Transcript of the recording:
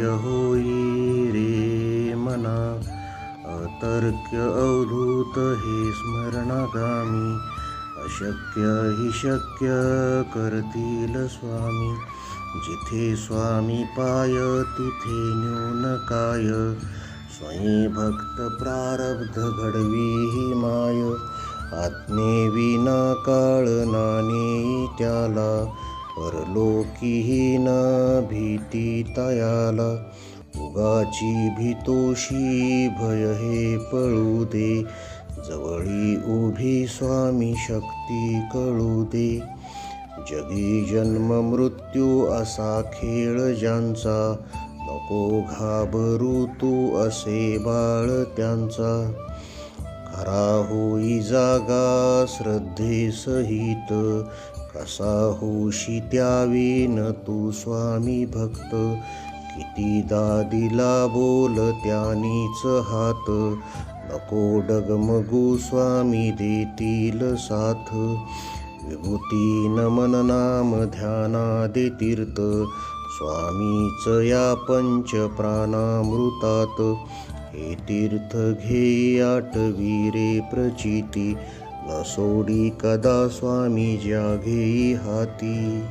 होई रे मना, अतर्क्य अवधूत हे स्मरणागामी, अशक्य हि शक्य करतील स्वामी. जिथे स्वामी पाय तिथे न्यून काय, स्वयं भक्त प्रारब्ध घडवी ही माय. आज्ञेविना काळ नाने त्याला, परलोकीही न भीती तयाला. उगाची भीतोशी भय हे पळू दे, जवळी उभी स्वामी शक्ती कळू दे. जगी जन्म मृत्यू असा खेळ ज्यांचा, नको घाबरू तू असे बाळ त्यांचा. खरा होई जागा श्रद्धेसहित, कसा होशी त्यावेन तू स्वामी भक्त. कितीदा दिला बोल त्यानीच हात, नको डगमगू स्वामी देतील साथ. विभूती नमन नाम ध्यानादे तीर्थ, स्वामीच या पंच प्राणामृतात. हे तीर्थ घे आठवी रे प्रचिती, न सोडी कदा स्वामी ज्या घेई हाती.